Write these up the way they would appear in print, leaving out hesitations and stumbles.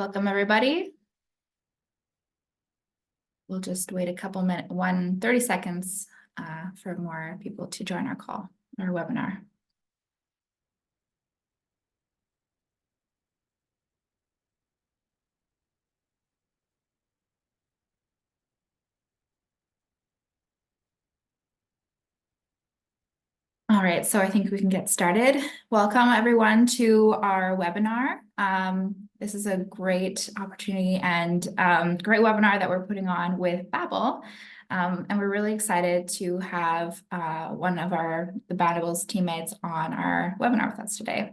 Welcome, everybody. We'll just wait a couple minutes, 30 seconds for more people to join our call, our webinar. All right, so I think we can get started. Welcome everyone to our webinar. This is a great opportunity and great webinar that we're putting on with Babbel. And we're really excited to have one of the Babbel's teammates on our webinar with us today.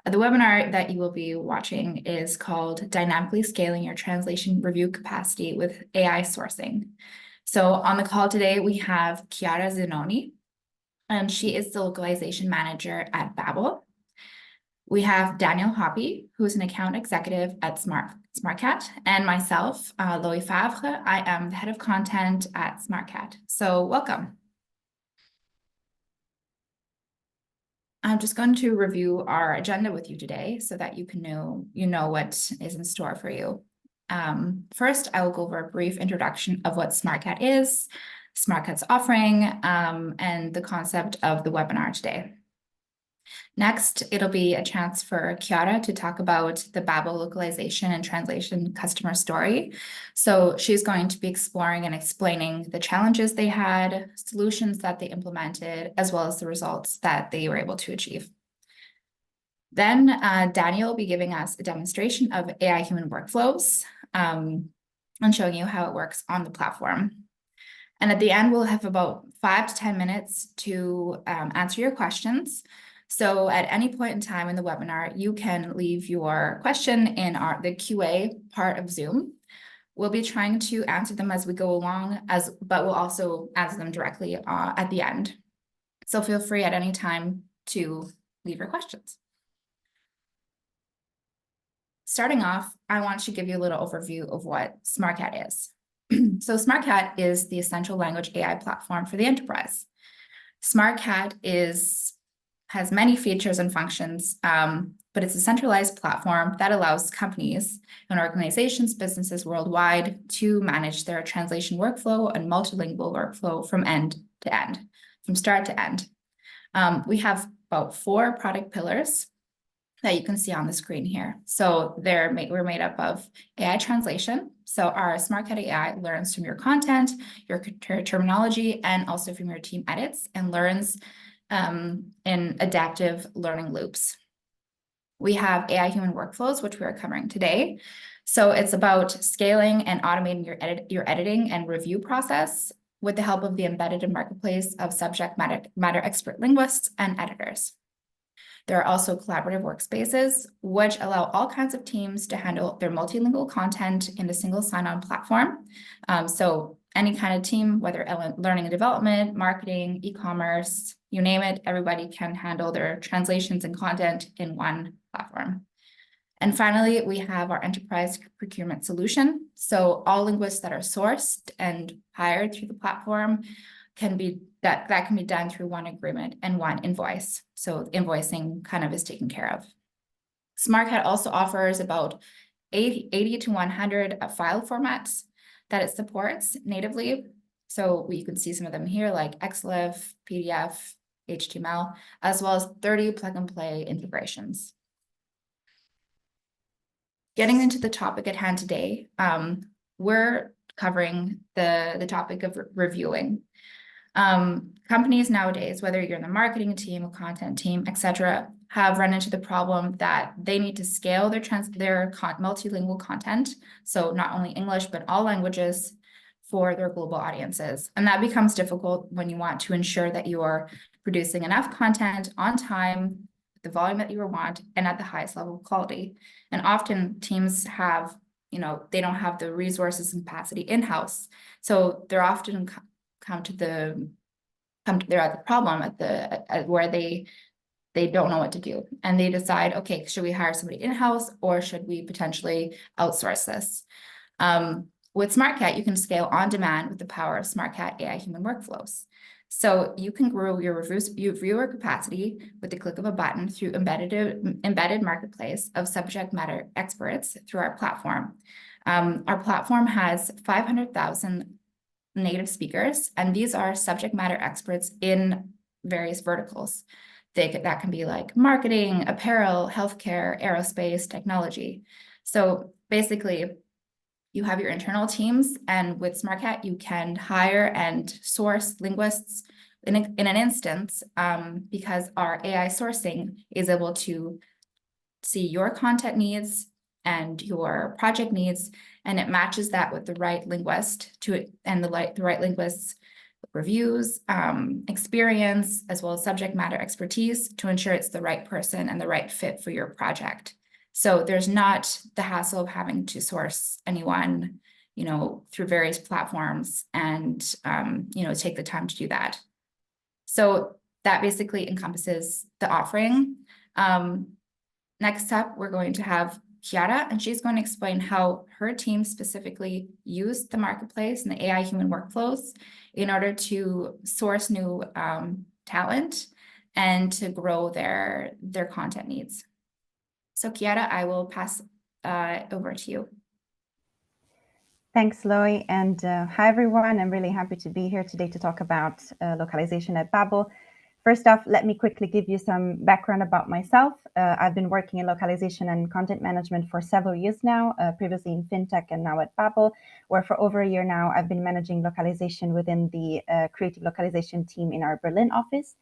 The webinar that you will be watching is called Dynamically Scaling Your Translation Review Capacity with AI Sourcing. So on the call today, we have Chiara Zinoni, and she is the localization manager at Babbel. We have Daniel Hoppy, who is an account executive at Smartcat, and myself, Loie Favre. I am the head of content at Smartcat. So welcome. I'm just going to review our agenda with you today so that you know what is in store for you. First, I will go over a brief introduction of what Smartcat is, Smartcat's offering, and the concept of the webinar today. Next, it'll be a chance for Chiara to talk about the Babbel localization and translation customer story. So she's going to be exploring and explaining the challenges they had, solutions that they implemented, as well as the results that they were able to achieve. Then Daniel will be giving us a demonstration of AI human workflows and showing you how it works on the platform. And at the end, we'll have about 5 to 10 minutes to answer your questions. So at any point in time in the webinar, you can leave your question in the QA part of Zoom. We'll be trying to answer them as we go along, but we'll also answer them directly at the end. So feel free at any time to leave your questions. Starting off, I want to give you a little overview of what Smartcat is. So Smartcat is the essential language AI platform for the enterprise. Smartcat has many features and functions, but it's a centralized platform that allows companies and organizations, businesses worldwide to manage their translation workflow and multilingual workflow from end to end, from start to end. We have about 4 product pillars that you can see on the screen here. So we're made up of AI translation. So our Smartcat AI learns from your content, your terminology, and also from your team edits and learns in adaptive learning loops. We have AI human workflows, which we are covering today. So it's about scaling and automating your editing and review process with the help of the embedded marketplace of subject matter expert linguists and editors. There are also collaborative workspaces, which allow all kinds of teams to handle their multilingual content in a single sign-on platform. So any kind of team, whether learning and development, marketing, e-commerce, you name it, everybody can handle their translations and content in one platform. And finally, we have our enterprise procurement solution. So all linguists that are sourced and hired through the platform can be done through one agreement and one invoice. So invoicing kind of is taken care of. Smartcat also offers about 80 to 100 file formats that it supports natively. So you can see some of them here, like XLIF, PDF, HTML, as well as 30 plug-and-play integrations. Getting into the topic at hand today, we're covering the topic of reviewing. Companies nowadays, whether you're in the marketing team, a content team, etc., have run into the problem that they need to scale their multilingual content, so not only English, but all languages for their global audiences. And that becomes difficult when you want to ensure that you are producing enough content on time, the volume that you want, and at the highest level of quality. And often teams have, they don't have the resources and capacity in-house. So they're often they're at the problem where they don't know what to do, and they decide, okay, should we hire somebody in-house or should we potentially outsource this? With Smartcat, you can scale on demand with the power of Smartcat AI human workflows. So you can grow your reviewer capacity with the click of a button through embedded marketplace of subject matter experts through our platform. Our platform has 500,000 native speakers, and these are subject matter experts in various verticals. That can be like marketing, apparel, healthcare, aerospace, technology. So basically, you have your internal teams, and with Smartcat, you can hire and source linguists in an instance, because our AI sourcing is able to see your content needs and your project needs, and it matches that with the right linguist and the right linguist's reviews, experience, as well as subject matter expertise to ensure it's the right person and the right fit for your project. So there's not the hassle of having to source anyone, through various platforms and, take the time to do that. So that basically encompasses the offering. Next up, we're going to have Chiara, and she's going to explain how her team specifically used the marketplace and the AI human workflows in order to source new talent and to grow their content needs. So Chiara, I will pass over to you. Thanks, Loie, and hi everyone. I'm really happy to be here today to talk about localization at Babbel. First off, let me quickly give you some background about myself. I've been working in localization and content management for several years now, previously in fintech and now at Babbel, where for over a year now I've been managing localization within the creative localization team in our Berlin office.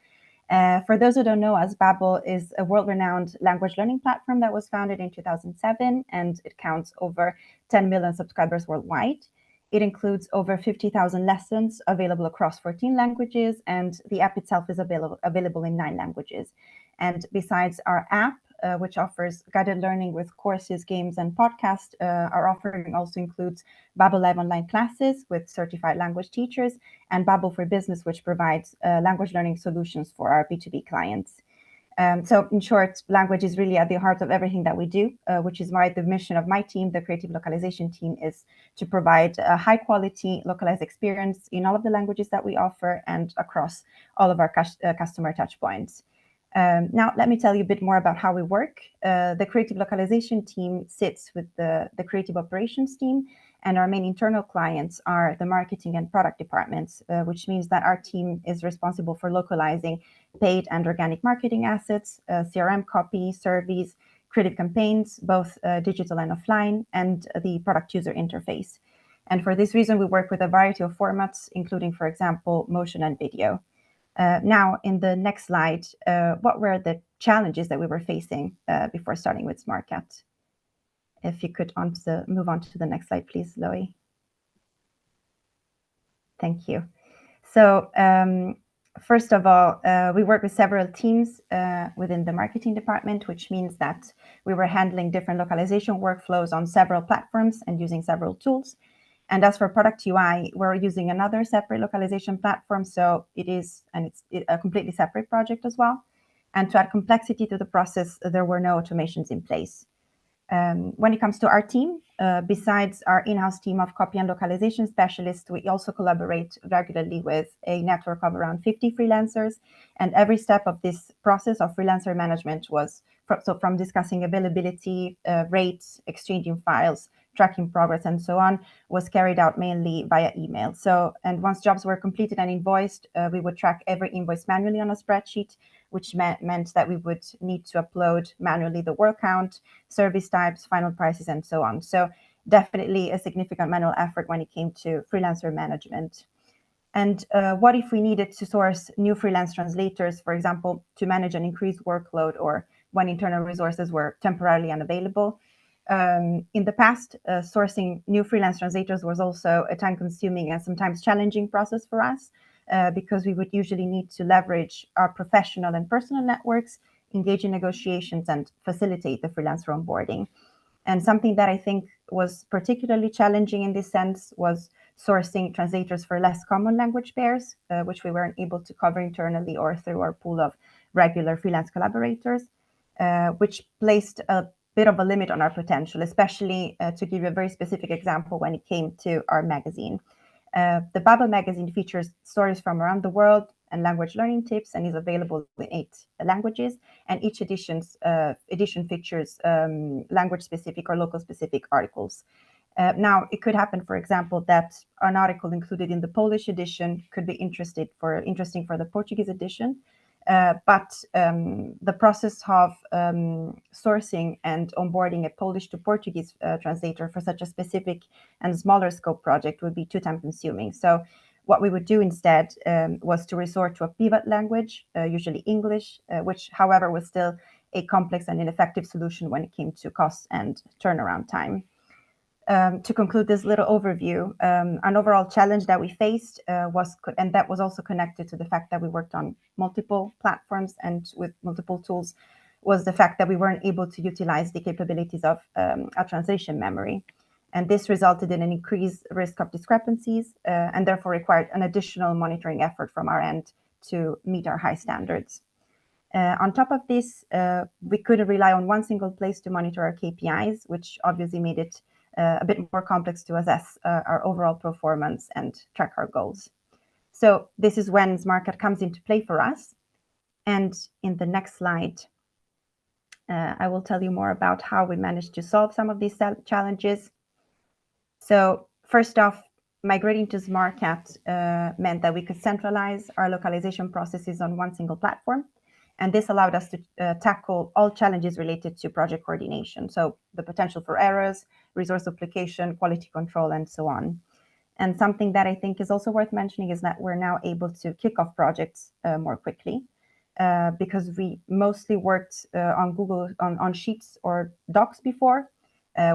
For those who don't know us, Babbel is a world-renowned language learning platform that was founded in 2007, and it counts over 10 million subscribers worldwide. It includes over 50,000 lessons available across 14 languages, and the app itself is available in 9 languages. And besides our app, which offers guided learning with courses, games, and podcasts, our offering also includes Babbel Live online classes with certified language teachers, and Babbel for Business, which provides language learning solutions for our B2B clients. So in short, language is really at the heart of everything that we do, which is why the mission of my team, the creative localization team, is to provide a high quality localized experience in all of the languages that we offer and across all of our customer touch points. Now, let me tell you a bit more about how we work. The creative localization team sits with the creative operations team, and our main internal clients are the marketing and product departments, which means that our team is responsible for localizing paid and organic marketing assets, CRM copy, surveys, creative campaigns, both digital and offline, and the product user interface. And for this reason, we work with a variety of formats, including, for example, motion and video. Now, in the next slide, what were the challenges that we were facing before starting with Smartcat? If you could move on to the next slide, please, Loie. Thank you. So first of all, we work with several teams within the marketing department, which means that we were handling different localization workflows on several platforms and using several tools. And as for product UI, we're using another separate localization platform. So it's a completely separate project as well. And to add complexity to the process, there were no automations in place. When it comes to our team, besides our in-house team of copy and localization specialists, we also collaborate regularly with a network of around 50 freelancers. And every step of this process of freelancer management was from discussing availability, rates, exchanging files, tracking progress, and so on, was carried out mainly via email. And once jobs were completed and invoiced, we would track every invoice manually on a spreadsheet, which meant that we would need to upload manually the work count, service types, final prices, and so on. So definitely a significant manual effort when it came to freelancer management. And what if we needed to source new freelance translators, for example, to manage an increased workload or when internal resources were temporarily unavailable? In the past, sourcing new freelance translators was also a time-consuming and sometimes challenging process for us, because we would usually need to leverage our professional and personal networks, engage in negotiations, and facilitate the freelancer onboarding. And something that I think was particularly challenging in this sense was sourcing translators for less common language pairs, which we weren't able to cover internally or through our pool of regular freelance collaborators, which placed a bit of a limit on our potential, especially to give you a very specific example when it came to our magazine. The Babbel magazine features stories from around the world, and language learning tips, and is available in 8 languages. And each edition features language-specific or local-specific articles. Now, it could happen, for example, that an article included in the Polish edition could be interesting for the Portuguese edition. But the process of sourcing and onboarding a Polish to Portuguese translator for such a specific and smaller scope project would be too time consuming. So what we would do instead was to resort to a pivot language, usually English, which, however, was still a complex and ineffective solution when it came to cost and turnaround time. To conclude this little overview, an overall challenge that we faced and that was also connected to the fact that we worked on multiple platforms and with multiple tools, was the fact that we weren't able to utilize the capabilities of a translation memory. And this resulted in an increased risk of discrepancies and therefore required an additional monitoring effort from our end to meet our high standards. On top of this, we couldn't rely on one single place to monitor our KPIs, which obviously made it a bit more complex to assess our overall performance and track our goals. So this is when Smartcat comes into play for us. And in the next slide, I will tell you more about how we managed to solve some of these challenges. So first off, migrating to Smartcat meant that we could centralize our localization processes on one single platform. And this allowed us to tackle all challenges related to project coordination. So the potential for errors, resource duplication, quality control, and so on. And something that I think is also worth mentioning is that we're now able to kick off projects more quickly because we mostly worked on Sheets or Docs before,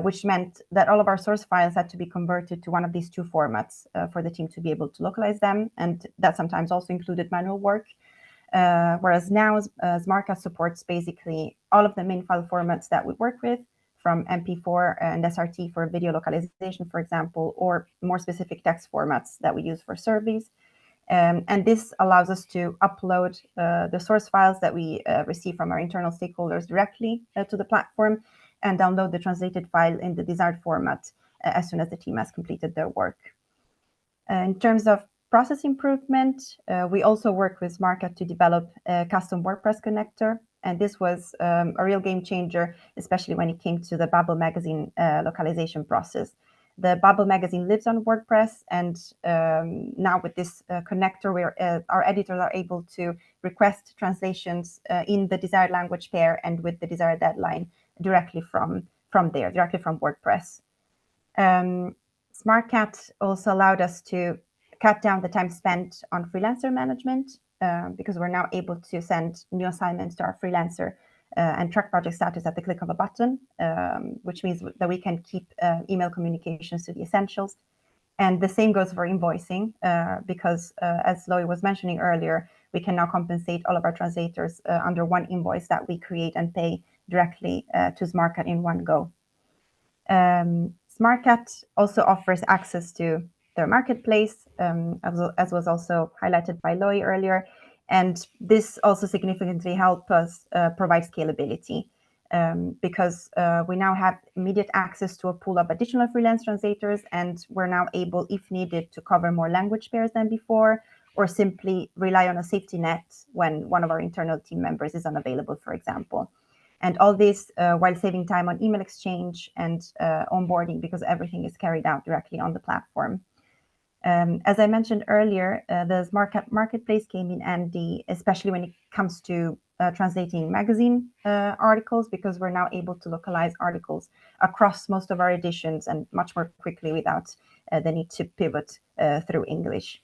which meant that all of our source files had to be converted to one of these 2 formats for the team to be able to localize them. And that sometimes also included manual work. Whereas now Smartcat supports basically all of the main file formats that we work with, from MP4 and SRT for video localization, for example, or more specific text formats that we use for surveys. And this allows us to upload the source files that we receive from our internal stakeholders directly to the platform and download the translated file in the desired format as soon as the team has completed their work. In terms of process improvement, we also work with Smartcat to develop a custom WordPress connector. And this was a real game changer, especially when it came to the Babel magazine localization process. The Babel magazine lives on WordPress, and now with this connector, our editors are able to request translations in the desired language pair and with the desired deadline directly from WordPress. Smartcat also allowed us to cut down the time spent on freelancer management because we're now able to send new assignments to our freelancer and track project status at the click of a button, which means that we can keep email communications to the essentials. And the same goes for invoicing because as Loie was mentioning earlier, we can now compensate all of our translators under one invoice that we create and pay directly to Smartcat in one go. Smartcat also offers access to their marketplace, as was also highlighted by Loie earlier. And this also significantly helps us provide scalability because we now have immediate access to a pool of additional freelance translators, and we're now able, if needed, to cover more language pairs than before, or simply rely on a safety net when one of our internal team members is unavailable, for example. And all this while saving time on email exchange and onboarding, because everything is carried out directly on the platform. As I mentioned earlier, the Smartcat marketplace came in handy, especially when it comes to translating magazine articles, because we're now able to localize articles across most of our editions and much more quickly without the need to pivot through English.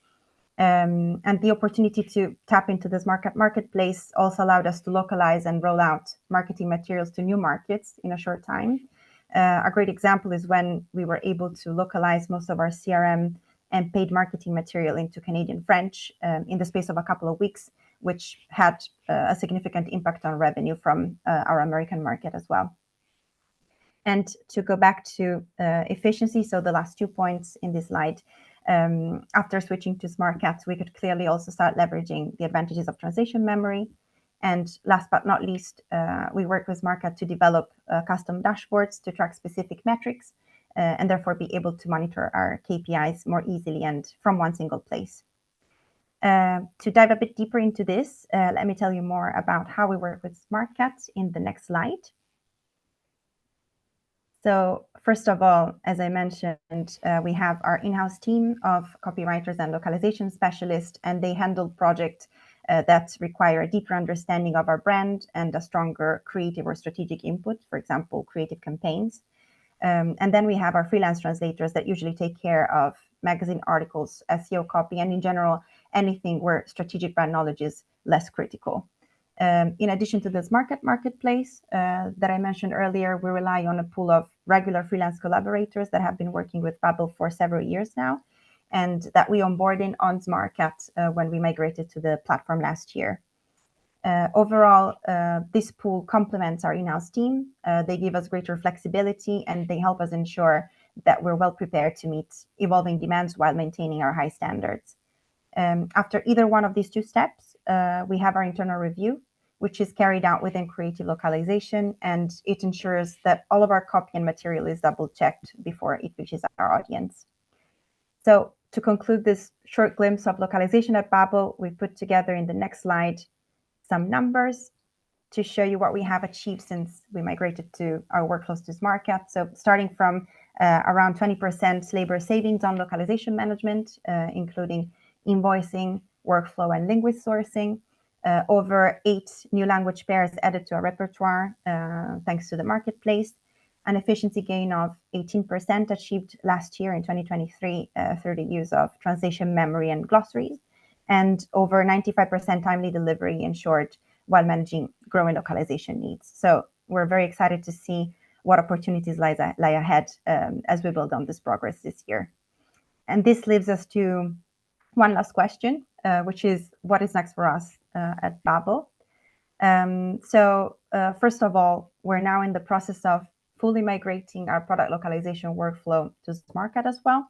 And the opportunity to tap into the Smartcat marketplace also allowed us to localize and roll out marketing materials to new markets in a short time. A great example is when we were able to localize most of our CRM and paid marketing material into Canadian French in the space of a couple of weeks, which had a significant impact on revenue from our American market as well. And to go back to efficiency, so the last 2 points in this slide, after switching to Smartcat, we could clearly also start leveraging the advantages of translation memory. And last but not least, we work with Smartcat to develop custom dashboards to track specific metrics and therefore be able to monitor our KPIs more easily and from one single place. To dive a bit deeper into this, let me tell you more about how we work with Smartcat in the next slide. So first of all, as I mentioned, we have our in-house team of copywriters and localization specialists, and they handle projects that require a deeper understanding of our brand and a stronger creative or strategic input, for example, creative campaigns. And then we have our freelance translators that usually take care of magazine articles, SEO copy, and in general, anything where strategic brand knowledge is less critical. In addition to this marketplace that I mentioned earlier, we rely on a pool of regular freelance collaborators that have been working with Babbel for several years now, and that we onboarded on Smartcat when we migrated to the platform last year. Overall, this pool complements our in-house team. They give us greater flexibility and they help us ensure that we're well prepared to meet evolving demands while maintaining our high standards. After either one of these two steps, we have our internal review, which is carried out within creative localization, and it ensures that all of our copy and material is double-checked before it reaches our audience. So to conclude this short glimpse of localization at Babbel, we put together in the next slide some numbers to show you what we have achieved since we migrated to our workflows to Smartcat. So starting from around 20% labor savings on localization management, including invoicing, workflow, and linguist sourcing, over 8 new language pairs added to our repertoire thanks to the marketplace, an efficiency gain of 18% achieved last year in 2023 through the use of translation memory and glossaries, and over 95% timely delivery ensured while managing growing localization needs. So we're very excited to see what opportunities lie ahead as we build on this progress this year. And this leaves us to one last question, which is what is next for us at Babbel? First of all, we're now in the process of fully migrating our product localization workflow to Smartcat as well.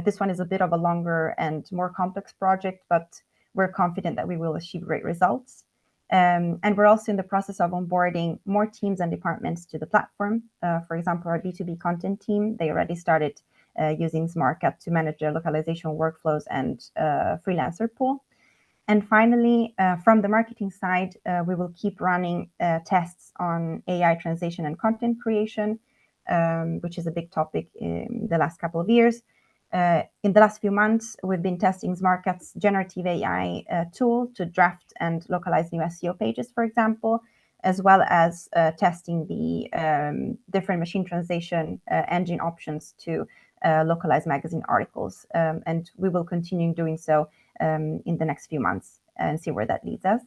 This one is a bit of a longer and more complex project, but we're confident that we will achieve great results. And we're also in the process of onboarding more teams and departments to the platform. For example, our B2B content team, they already started using Smartcat to manage their localization workflows and freelancer pool. And finally, from the marketing side, we will keep running tests on AI translation and content creation, which is a big topic in the last couple of years. In the last few months, we've been testing Smartcat's generative AI tool to draft and localize new SEO pages, for example, as well as testing the different machine translation engine options to localize magazine articles. And we will continue doing so in the next few months and see where that leads us.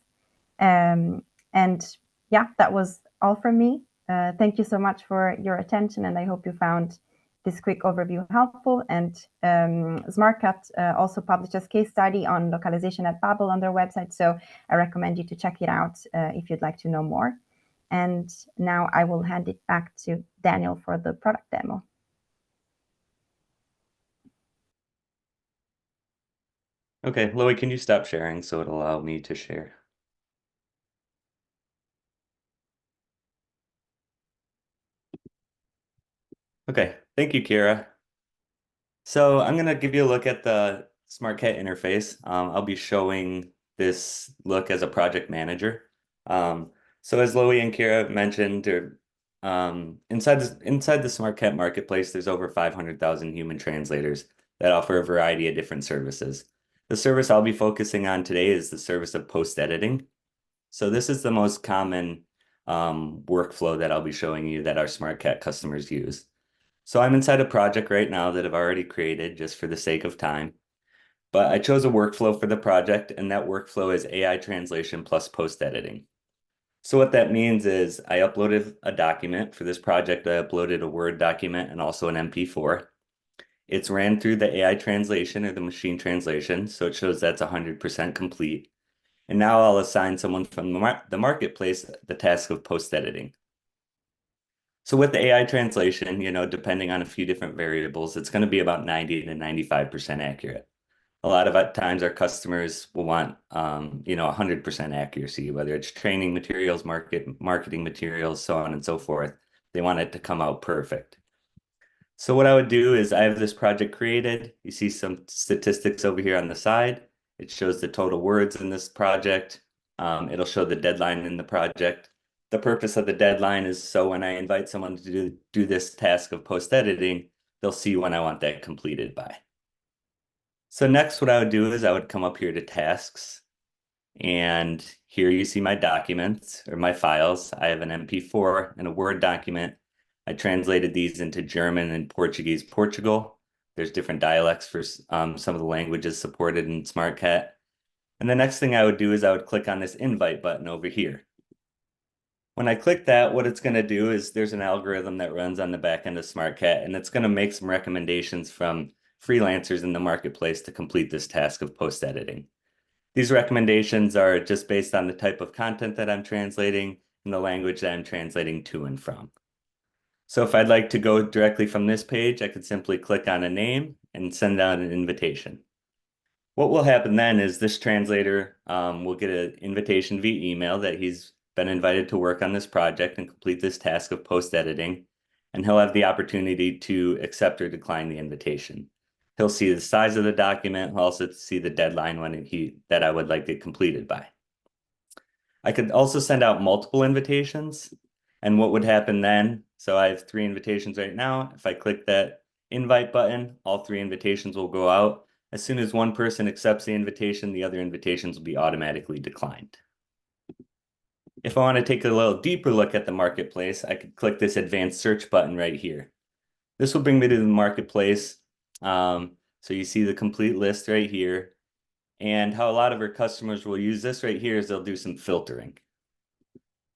And yeah, that was all from me. Thank you so much for your attention, and I hope you found this quick overview helpful. And Smartcat also published a case study on localization at Babbel on their website, so I recommend you to check it out if you'd like to know more. And now I will hand it back to Daniel for the product demo. Okay, Loie, can you stop sharing so it'll allow me to share? Okay, thank you, Kira. So I'm going to give you a look at the Smartcat interface. I'll be showing this look as a project manager. So as Loie and Kira mentioned, inside the Smartcat marketplace, there's over 500,000 human translators that offer a variety of different services. The service I'll be focusing on today is the service of post-editing. So this is the most common workflow that I'll be showing you that our Smartcat customers use. So I'm inside a project right now that I've already created just for the sake of time. But I chose a workflow for the project, and that workflow is AI translation plus post-editing. So what that means is I uploaded a document. For this project, I uploaded a Word document and also an MP4. It's ran through the AI translation or the machine translation, so it shows that's 100% complete. And now I'll assign someone from the marketplace the task of post-editing. So with the AI translation, depending on a few different variables, it's going to be about 90 to 95% accurate. A lot of times our customers will want, 100% accuracy, whether it's training materials, marketing materials, so on and so forth. They want it to come out perfect. So what I would do is I have this project created. You see some statistics over here on the side, It shows the total words in this project. It'll show the deadline in the project. The purpose of the deadline is so when I invite someone to do this task of post-editing, they'll see when I want that completed by. So next, what I would do is I would come up here to tasks. And here you see my documents or my files. I have an MP4 and a Word document. I translated these into German and Portuguese, Portugal. There's different dialects for some of the languages supported in Smartcat. And the next thing I would do is I would click on this invite button over here. When I click that, what it's going to do is there's an algorithm that runs on the back end of Smartcat, and it's going to make some recommendations from freelancers in the marketplace to complete this task of post-editing. These recommendations are just based on the type of content that I'm translating and the language that I'm translating to and from. So if I'd like to go directly from this page, I could simply click on a name and send out an invitation. What will happen then is this translator will get an invitation via email that he's been invited to work on this project and complete this task of post-editing, and he'll have the opportunity to accept or decline the invitation. He'll see the size of the document. He'll also see the deadline that I would like it completed by. I could also send out multiple invitations. And what would happen then? So I have 3 invitations right now. If I click that invite button, all 3 invitations will go out. As soon as one person accepts the invitation, the other invitations will be automatically declined. If I want to take a little deeper look at the marketplace, I could click this advanced search button right here. This will bring me to the marketplace. So you see the complete list right here. And how a lot of our customers will use this right here is they'll do some filtering.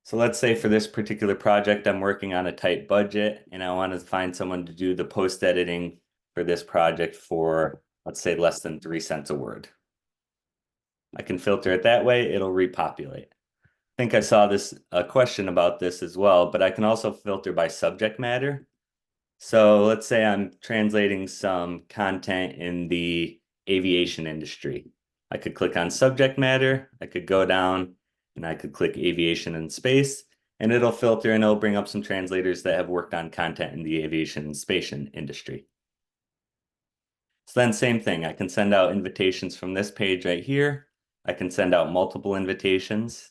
So let's say for this particular project, I'm working on a tight budget and I want to find someone to do the post editing for this project for, let's say, less than 3 cents a word. I can filter it that way, it'll repopulate. I think I saw a question about this as well, but I can also filter by subject matter. So let's say I'm translating some content in the aviation industry. I could click on subject matter, I could go down and I could click aviation and space, and it'll filter and it'll bring up some translators that have worked on content in the aviation and space industry. So then same thing, I can send out invitations from this page right here. I can send out multiple invitations.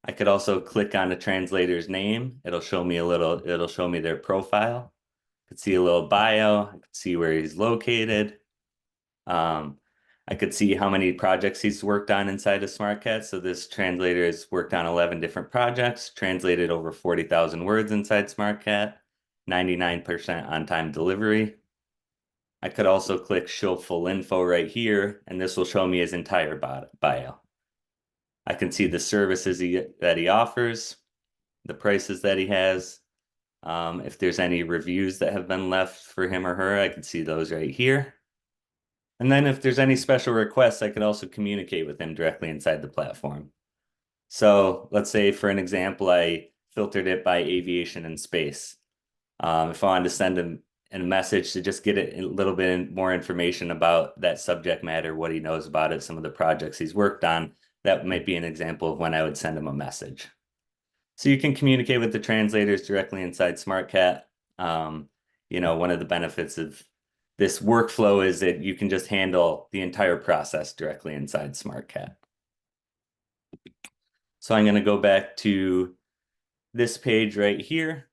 I could also click on a translator's name. It'll show me their profile. I could see a little bio. I could see where he's located. I could see how many projects he's worked on inside of Smartcat. So this translator has worked on 11 different projects, translated over 40,000 words inside Smartcat, 99% on-time delivery. I could also click show full info right here, and this will show me his entire bio. I can see the services that he offers, the prices that he has. If there's any reviews that have been left for him or her, I can see those right here. And then if there's any special requests, I can also communicate with him directly inside the platform. So let's say for an example, I filtered it by aviation and space. If I wanted to send him a message to just get a little bit more information about that subject matter, what he knows about it, some of the projects he's worked on, that might be an example of when I would send him a message. So you can communicate with the translators directly inside Smartcat. One of the benefits of this workflow is that you can just handle the entire process directly inside Smartcat. So I'm going to go back to this page right here.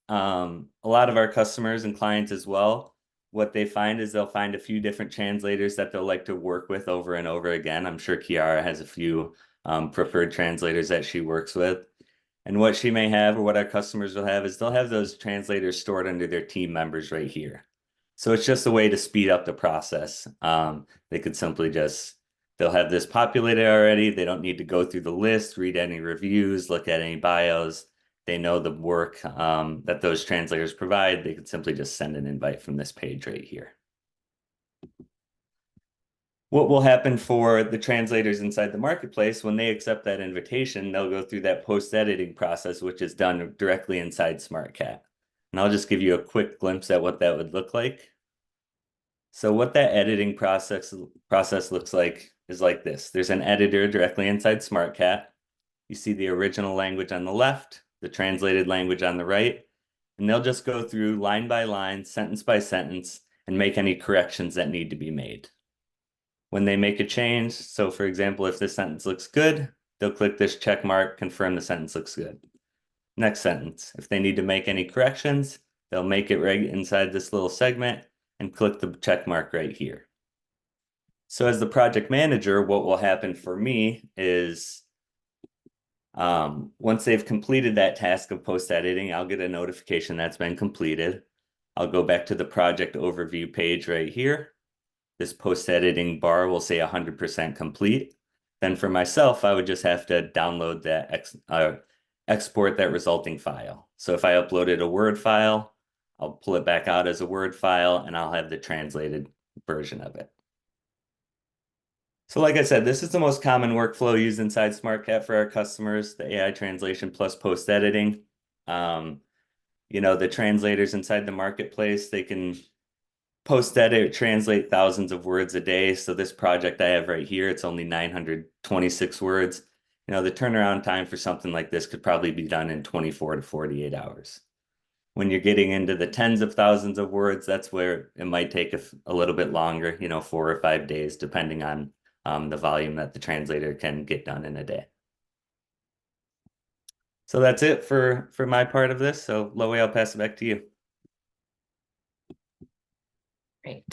A lot of our customers and clients as well, what they find is they'll find a few different translators that they'll like to work with over and over again. I'm sure Kiara has a few preferred translators that she works with. And what she may have, or what our customers will have, is they'll have those translators stored under their team members right here. So it's just a way to speed up the process. They could simply they'll have this populated already. They don't need to go through the list, read any reviews, look at any bios. They know the work that those translators provide. They could simply just send an invite from this page right here. What will happen for the translators inside the marketplace when they accept that invitation, they'll go through that post-editing process, which is done directly inside Smartcat. And I'll just give you a quick glimpse at what that would look like. So what that editing process looks like is like this. There's an editor directly inside Smartcat. You see the original language on the left, the translated language on the right, and they'll just go through line by line, sentence by sentence, and make any corrections that need to be made. when they make a change. So for example, if this sentence looks good, they'll click this check mark, confirm the sentence looks good. Next sentence, if they need to make any corrections, they'll make it right inside this little segment and click the check mark right here. So as the project manager, what will happen for me is once they've completed that task of post editing, I'll get a notification that's been completed. I'll go back to the project overview page right here. This post editing bar will say 100% complete. Then for myself, I would just have to download that, export that resulting file. So if I uploaded a Word file, I'll pull it back out as a Word file and I'll have the translated version of it. So like I said, this is the most common workflow used inside Smartcat for our customers, the AI translation plus post editing. The translators inside the marketplace, they can post edit, translate thousands of words a day. So this project I have right here, it's only 926 words. The turnaround time for something like this could probably be done in 24 to 48 hours. When you're getting into the tens of thousands of words, that's where it might take a little bit longer, 4 or 5 days, depending on the volume that the translator can get done in a day. So that's it for my part of this. So Loie, I'll pass it back to you. Great.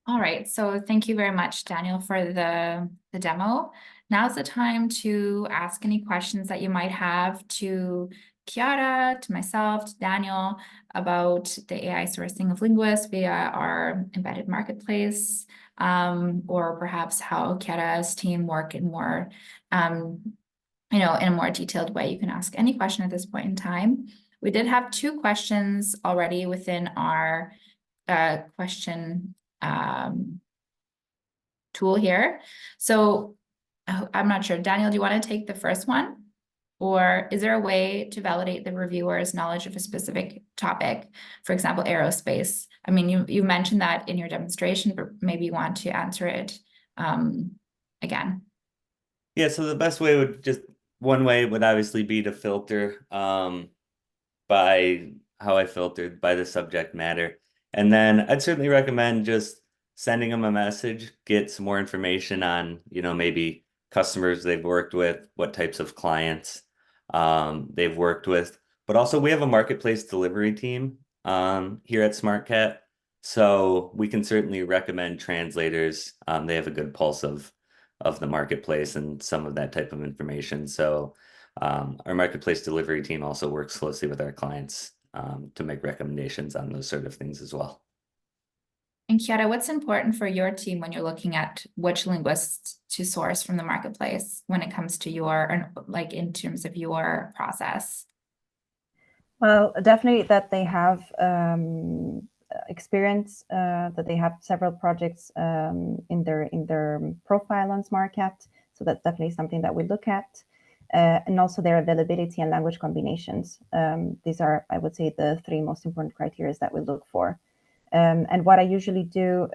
All right, so thank you very much, Daniel, for the demo. Now's the time to ask any questions that you might have to Chiara, to myself, to Daniel, about the AI sourcing of linguists via our embedded marketplace, or perhaps how Chiara's team work in more, in a more detailed way. You can ask any question at this point in time. We did have 2 questions already within our question tool here. So I'm not sure. Daniel, do you want to take the first one? Or is there a way to validate the reviewer's knowledge of a specific topic, for example, aerospace? I mean, you mentioned that in your demonstration, but maybe you want to answer it again. Yeah, so the best way one way would obviously be to filter by how I filtered by the subject matter. And then I'd certainly recommend just sending them a message, get some more information on, maybe customers they've worked with, what types of clients they've worked with. But also we have a marketplace delivery team here at Smartcat. So we can certainly recommend translators. They have a good pulse of the marketplace and some of that type of information. So our marketplace delivery team also works closely with our clients to make recommendations on those sort of things as well. And Chiara, what's important for your team when you're looking at which linguists to source from the marketplace when it comes to in terms of your process? Well, definitely that they have experience, that they have several projects in their profile on Smartcat. So that's definitely something that we look at. And also their availability and language combinations. These are, I would say, the 3 most important criteria that we look for. And what I usually do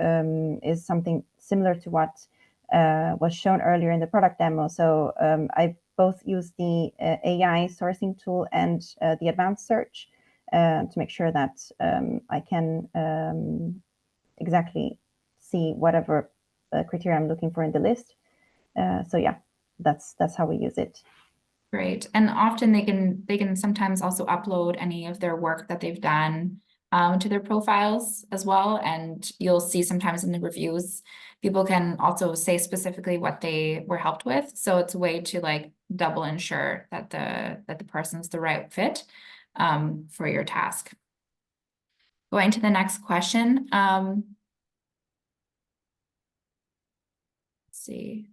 is something similar to what was shown earlier in the product demo. So I both use the AI sourcing tool and the advanced search to make sure that I can exactly see whatever criteria I'm looking for in the list. So yeah, that's how we use it. Great. And often they can sometimes also upload any of their work that they've done to their profiles as well. And you'll see sometimes in the reviews, people can also say specifically what they were helped with. So it's a way to double ensure that the person's the right fit for your task. Going to the next question. Let's see.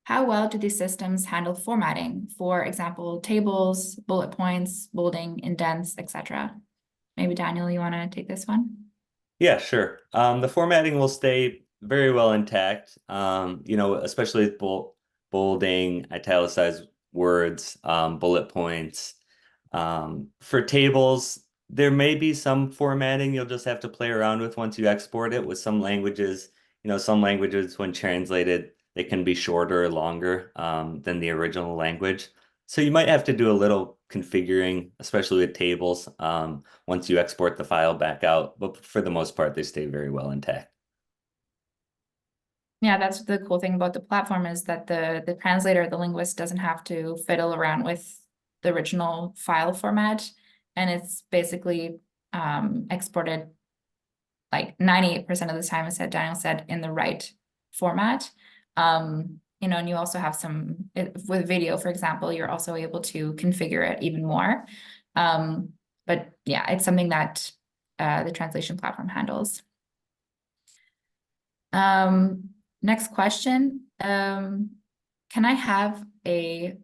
How well do these systems handle formatting? For example, tables, bullet points, bolding, indents, etc. Maybe Daniel, you want to take this one? Yeah, sure. The formatting will stay very well intact, especially with bolding, italicized words, bullet points. For tables, there may be some formatting you'll just have to play around with once you export it. With some languages, when translated, they can be shorter or longer than the original language. So you might have to do a little configuring, especially with tables, once you export the file back out. But for the most part, they stay very well intact. Yeah, that's the cool thing about the platform is that the translator, the linguist doesn't have to fiddle around with the original file format. And it's basically exported like 98% of the time, as Daniel said, in the right format. You know, and you also have with video, for example, you're also able to configure it even more. But yeah, it's something that the translation platform handles. Next question. Can I have a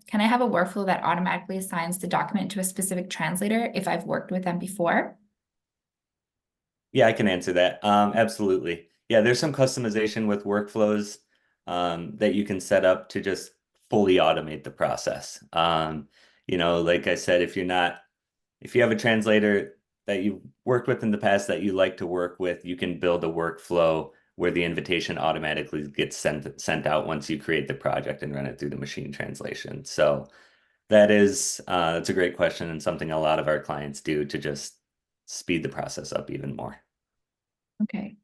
workflow that automatically assigns the document to a specific translator if I've worked with them before? Yeah, I can answer that. Absolutely. Yeah, there's some customization with workflows that you can set up to just fully automate the process. You know, like I said, if you have a translator that you've worked with in the past that you like to work with, you can build a workflow where the invitation automatically gets sent out once you create the project and run it through the machine translation. So that's a great question and something a lot of our clients do to just speed the process up even more. Okay.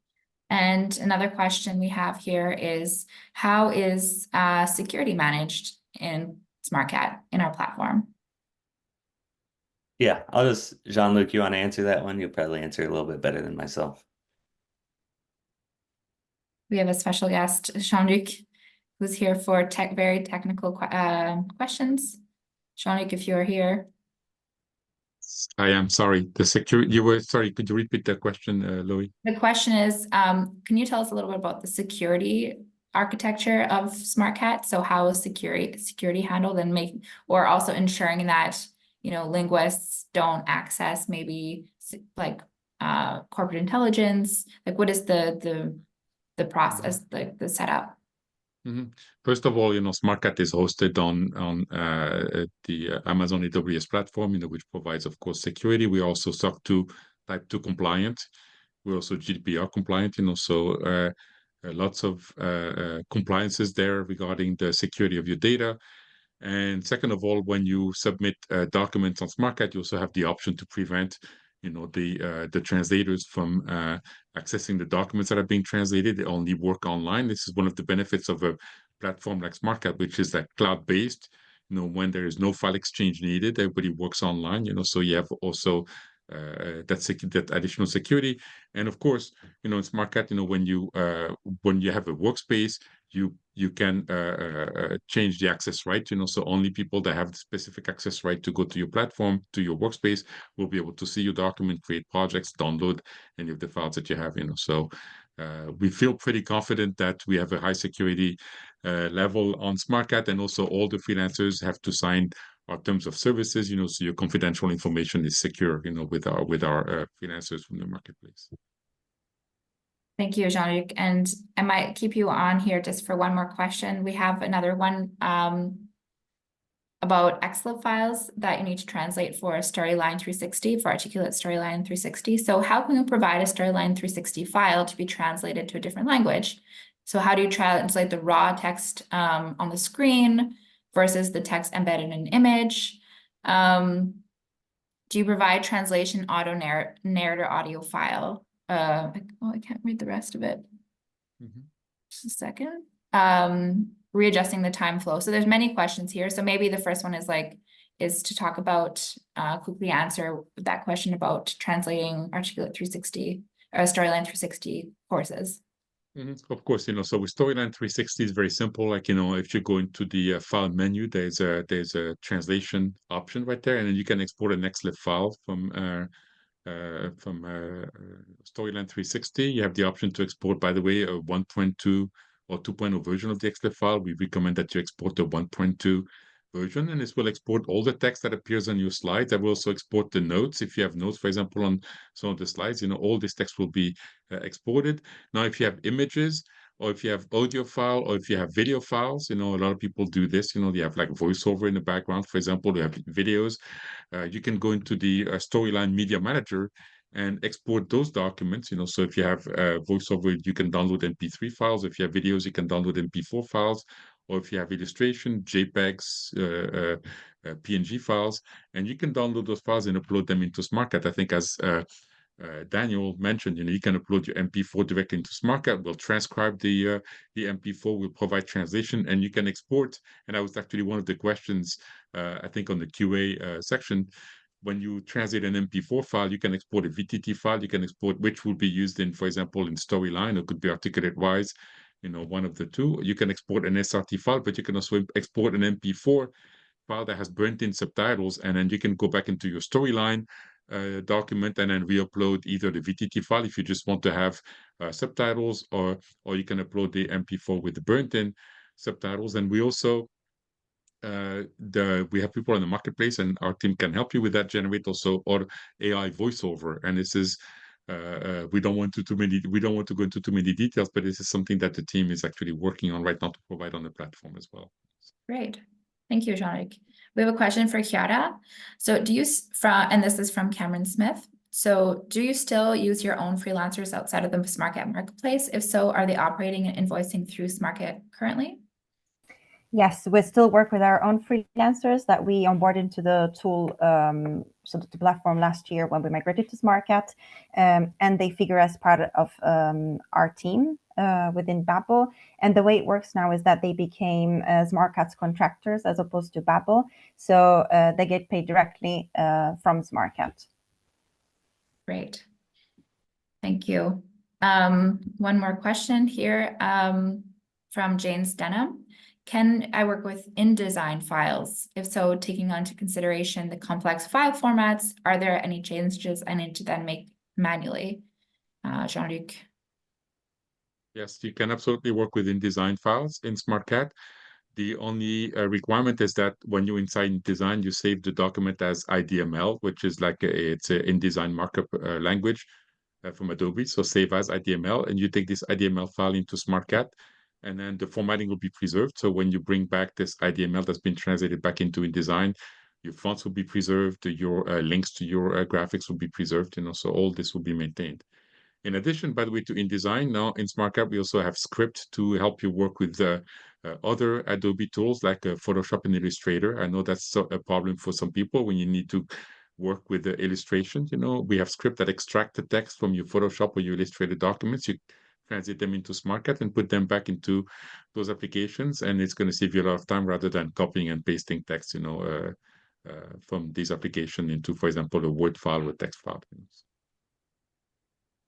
And another question we have here is, how is security managed in Smartcat in our platform? Yeah, Jean-Luc, you want to answer that one? You'll probably answer it a little bit better than myself. We have a special guest, Jean-Luc, who's here for very technical questions. Jean-Luc, if you're here. I am sorry. The security, you were sorry. Could you repeat that question, Louis? The question is, can you tell us a little bit about the security architecture of Smartcat? So how is security handled and or also ensuring that, you know, linguists don't access maybe like corporate intelligence? Like what is the process, like the setup? Mm-hmm. First of all, you know, Smartcat is hosted on the Amazon AWS platform, you know, which provides, of course, security. We also SOC 2 Type 2 compliant. We're also GDPR compliant, you know, so lots of compliances there regarding the security of your data. And second of all, when you submit documents on Smartcat, you also have the option to prevent, you know, the translators from accessing the documents that are being translated. They only work online. This is one of the benefits of a platform like Smartcat, which is that cloud-based. You know, when there is no file exchange needed, everybody works online. You know, so you have also that additional security. And of course, you know, in Smartcat, you know, when you have a workspace, you can change the access right, you know, so only people that have the specific access right to go to your platform, to your workspace, will be able to see your document, create projects, download any of the files that you have, you know. So we feel pretty confident that we have a high security level on Smartcat, and also all the freelancers have to sign our terms of services, you know, so your confidential information is secure, you know, with our freelancers from the marketplace. Thank you, Jean-Luc. And I might keep you on here just for one more question. We have another one about XLib files that you need to translate for Storyline 360, for Articulate Storyline 360. So how can we provide a Storyline 360 file to be translated to a different language? So how do you translate the raw text on the screen versus the text embedded in an image? Do you provide translation auto narrator audio file? I can't read the rest of it. Just a second. Readjusting the time flow. So there's many questions here. So maybe the first one is to talk about, quickly answer that question about translating Articulate 360 or Storyline 360 courses. Of course, you know, so with Storyline 360 is very simple. Like, you know, if you go into the file menu, there's a translation option right there, and then you can export an XLib file from Storyline 360. You have the option to export, by the way, a 1.2 or 2.0 version of the XLib file. We recommend that you export the 1.2 version, and this will export all the text that appears on your slides. I will also export the notes. If you have notes, for example, on some of the slides, you know, all this text will be exported. Now, if you have images, or if you have audio file, or if you have video files, you know, a lot of people do this, you know, they have like voiceover in the background, for example, they have videos. You can go into the Storyline Media Manager and export those documents, you know, so if you have voiceover, you can download MP3 files. If you have videos, you can download MP4 files. or if you have illustration, JPEGs, PNG files, and you can download those files and upload them into Smartcat. I think as Daniel mentioned, you can upload your MP4 directly into Smartcat. We'll transcribe the MP4. We'll provide translation, and you can export. And that was actually one of the questions, I think, on the QA section. When you translate an MP4 file, you can export a VTT file. You can export which will be used in, for example, in Storyline, or could be Articulate-Wise, one of the two. You can export an SRT file, but you can also export an MP4 file that has burnt-in subtitles, and then you can go back into your Storyline document and then re-upload either the VTT file if you just want to have subtitles, or you can upload the MP4 with the burnt-in subtitles. And we also we have people in the marketplace, and our team can help you with that. Generate also or AI voiceover, and this is we don't want to go into too many details, but this is something that the team is actually working on right now to provide on the platform as well. Great. Thank you, Jean-Luc. We have a question for Chiara. So and this is from Cameron Smith. So do you still use your own freelancers outside of the Smartcat marketplace? If so, are they operating and invoicing through Smartcat currently? Yes, we still work with our own freelancers that we onboarded into the tool, so the platform last year when we migrated to Smartcat, and they figure as part of our team within Babel. And the way it works now is that they became Smartcat's contractors as opposed to Babel, so they get paid directly from Smartcat. Great. Thank you. One more question here from James Denham. Can I work with InDesign files? If so, taking into consideration the complex file formats, are there any changes I need to then make manually? Jean-Luc. Yes, you can absolutely work with InDesign files in Smartcat. The only requirement is that when you inside InDesign, you save the document as IDML, which is like it's an InDesign markup language from Adobe. So save as IDML, and you take this IDML file into Smartcat, and then the formatting will be preserved. So when you bring back this IDML that's been translated back into InDesign, your fonts will be preserved, your links to your graphics will be preserved, so all this will be maintained. In addition, by the way, to InDesign, now in Smartcat, we also have script to help you work with other Adobe tools like Photoshop and Illustrator. I know that's a problem for some people when you need to work with the illustrations. We have script that extract the text from your Photoshop or your Illustrator documents. You translate them into Smartcat and put them back into those applications, and it's going to save you a lot of time rather than copying and pasting text, from these applications into, for example, a Word file or text file.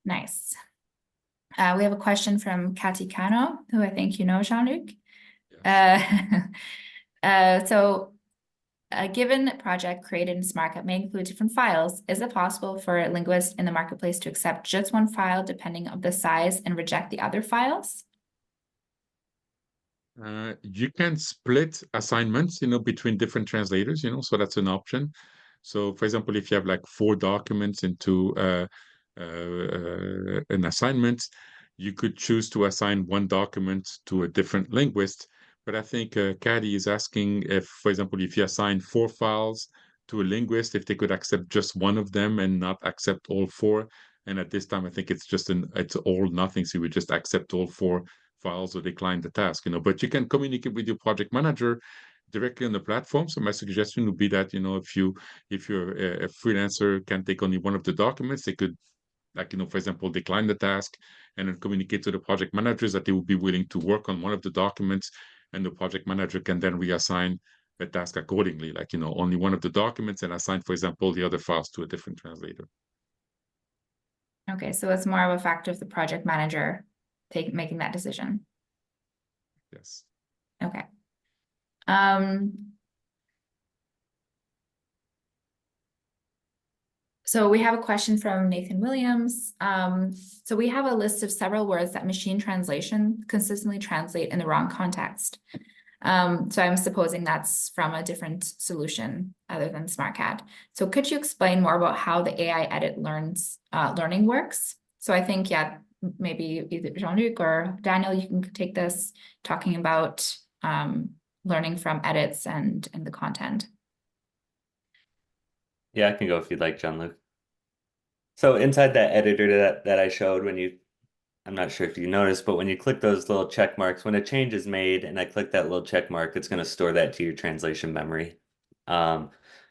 Nice. We have a question from Cathy Cano, who I think you know, Jean-Luc. Yes. So a given project created in Smartcat may include different files. Is it possible for a linguist in the marketplace to accept just one file depending on the size and reject the other files? You can split assignments, between different translators, so that's an option. So, for example, if you have like 4 documents into an assignment, you could choose to assign one document to a different linguist. But I think Caddy is asking if, for example, if you assign 4 files to a linguist, if they could accept just one of them and not accept all 4. And at this time, I think it's it's all nothing. So you would just accept all 4 files or decline the task, but you can communicate with your project manager directly on the platform. So my suggestion would be that, if you're a freelancer can take only one of the documents, they could, for example, decline the task and then communicate to the project managers that they would be willing to work on one of the documents, and the project manager can then reassign the task accordingly, only one of the documents, and assign, for example, the other files to a different translator. Okay, so it's more of a factor of the project manager making that decision. Yes. Okay. So we have a question from Nathan Williams. So we have a list of several words that machine translation consistently translate in the wrong context. So I'm supposing that's from a different solution other than Smartcat. So could you explain more about how the AI edit learning works? So I think, yeah, maybe either Jean-Luc or Daniel, you can take this, talking about learning from edits and the content. Yeah, I can go if you'd like, Jean-Luc. So inside that editor that I showed, when you I'm not sure if you noticed, but when you click those little check marks, when a change is made and I click that little check mark, it's going to store that to your translation memory.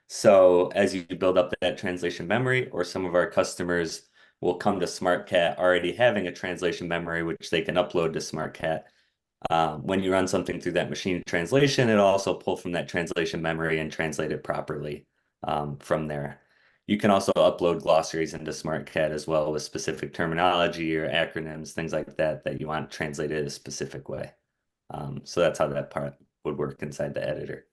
So as you build up that translation memory, or some of our customers will come to Smartcat already having a translation memory, which they can upload to Smartcat. When you run something through that machine translation, it'll also pull from that translation memory and translate it properly from there. You can also upload glossaries into Smartcat as well with specific terminology or acronyms, things like that, that you want translated a specific way. So that's how that part would work inside the editor.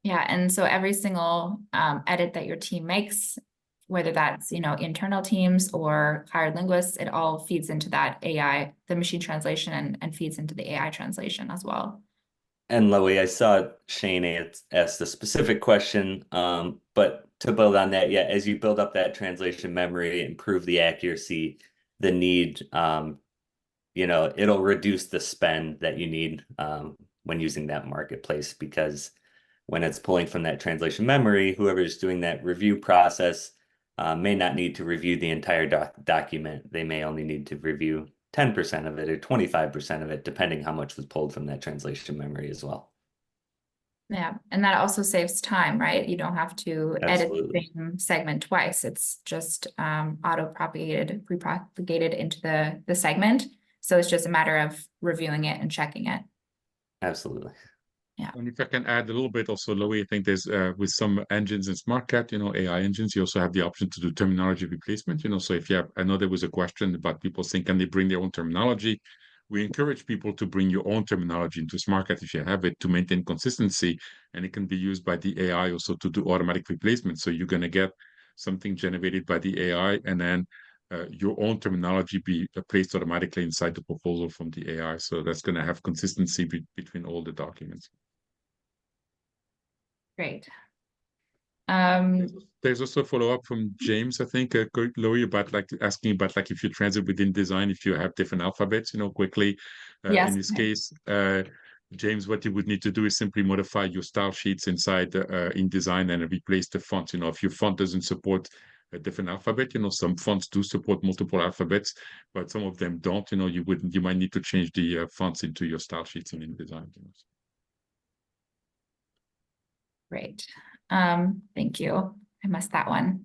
Yeah, and so every single edit that your team makes, whether that's, internal teams or hired linguists, it all feeds into that AI, the machine translation, and feeds into the AI translation as well. And Loie, I saw Shane asked a specific question, but to build on that, yeah, as you build up that translation memory, improve the accuracy, the need, it'll reduce the spend that you need when using that marketplace, because when it's pulling from that translation memory, whoever's doing that review process may not need to review the entire document. They may only need to review 10% of it or 25% of it, depending how much was pulled from that translation memory as well. Yeah, and that also saves time, right? You don't have to edit the same segment twice. It's just auto-propagated, pre-propagated into the segment. So it's just a matter of reviewing it and checking it. Absolutely. Yeah. And if I can add a little bit also, Loie, I think there's with some engines in Smartcat, AI engines, you also have the option to do terminology replacement. So if you have, I know there was a question about people saying, can they bring their own terminology? We encourage people to bring your own terminology into Smartcat if you have it, to maintain consistency, and it can be used by the AI also to do automatic replacement. So you're going to get something generated by the AI, and then your own terminology be placed automatically inside the proposal from the AI. So that's going to have consistency between all the documents. Great. There's also a follow-up from James, I think, Loie, about asking about if you transit within design, if you have different alphabets, quickly. Yes. In this case, James, what you would need to do is simply modify your style sheets inside in design and replace the font. If your font doesn't support a different alphabet, some fonts do support multiple alphabets, but some of them don't. You might need to change the fonts into your style sheets and in design. Great. Thank you. I missed that one.